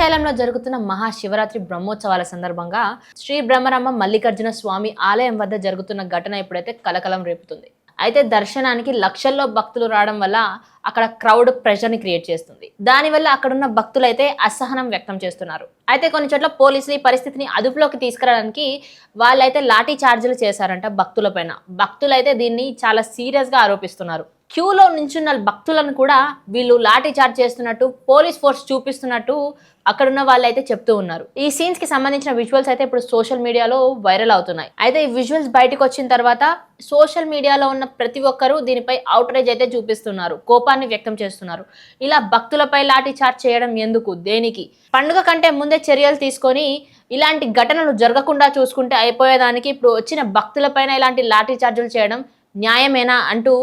శ్రీశైలంలో జరుగుతున్న మహాశివరాత్రి బ్రహ్మోత్సవాల సందర్భంగా శ్రీ బ్రహ్మరమ్మ మల్లికార్జున స్వామి ఆలయం వద్ద జరుగుతున్న ఘటన ఇప్పుడైతే కలకలం రేపుతుంది. అయితే దర్శనానికి లక్షల్లో భక్తులు రావడం వల్ల అక్కడ క్రౌడ్ ప్రెషర్ ని క్రియేట్ చేస్తుంది. దానివల్ల అక్కడున్న భక్తులు అయితే అసహనం వ్యక్తం చేస్తున్నారు. అయితే కొన్ని చోట్ల పోలీసులు ఈ పరిస్థితిని అదుపులోకి తీసుకురావడానికి వాళ్ళైతే లాఠీ చార్జీలు చేశారంట భక్తుల పైన. భక్తులైతే దీన్ని చాలా సీరియస్ గా ఆరోపిస్తున్నారు. క్యూలో నించున్న భక్తులను కూడా వీళ్ళు లాఠీ చార్జ్ చేస్తున్నట్టు, పోలీస్ ఫోర్స్ చూపిస్తున్నట్టు అక్కడున్న వాళ్ళు అయితే చెప్తూ ఉన్నారు. ఈ సీన్స్ కి సంబంధించిన విజువల్స్ అయితే ఇప్పుడు సోషల్ మీడియాలో వైరల్ అవుతున్నాయి. అయితే ఈ విజువల్స్ బయటకు వచ్చిన తర్వాత సోషల్ మీడియాలో ఉన్న ప్రతి ఒక్కరూ దీనిపై అవుట్రేజ్ అయితే చూపిస్తున్నారు, కోపాన్ని వ్యక్తం చేస్తున్నారు. ఇలా భక్తులపై లాఠీ చార్జ్ చేయడం ఎందుకు, దేనికి? పండుగ కంటే ముందే చర్యలు తీసుకొని ఇలాంటి ఘటనలు జరగకుండా చూసుకుంటే అయిపోయేదానికి ఇప్పుడు వచ్చిన భక్తులపైన ఇలాంటి లాఠీ చార్జీలు చేయడం న్యాయమేనా అంటూ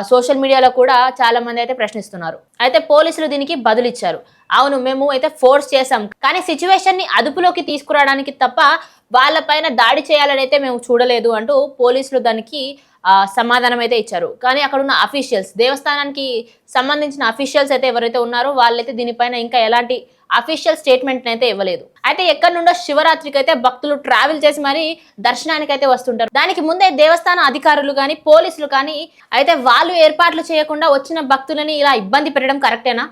సోషల్ మీడియాలో కూడా చాలా మంది అయితే ప్రశ్నిస్తున్నారు. అయితే పోలీసులు దీనికి బదులిచ్చారు. అవును, మేము అయితే ఫోర్స్ చేసాం, కానీ సిచ్యువేషన్ ని అదుపులోకి తీసుకురావడానికి తప్ప వాళ్ళపైన దాడి చేయాలని అయితే మేము చూడలేదు అంటూ పోలీసులు దానికి సమాధానం అయితే ఇచ్చారు. కానీ అక్కడ ఉన్న అఫీషియల్స్, దేవస్థానానికి సంబంధించిన అఫీషియల్స్ అయితే ఎవరైతే ఉన్నారో వాళ్ళైతే దీనిపైన ఇంకా ఎలాంటి అఫీషియల్ స్టేట్మెంట్ అయితే ఇవ్వలేదు. అయితే ఎక్కడి నుండో శివరాత్రికి అయితే భక్తులు ట్రావెల్ చేసి మరీ దర్శనానికి అయితే వస్తుంటారు. దానికి ముందే దేవస్థాన అధికారులు కానీ పోలీసులు కానీ అయితే వాళ్ళు ఏర్పాట్లు చేయకుండా వచ్చిన భక్తులని ఇలా ఇబ్బంది పెట్టడం కరెక్టేనా?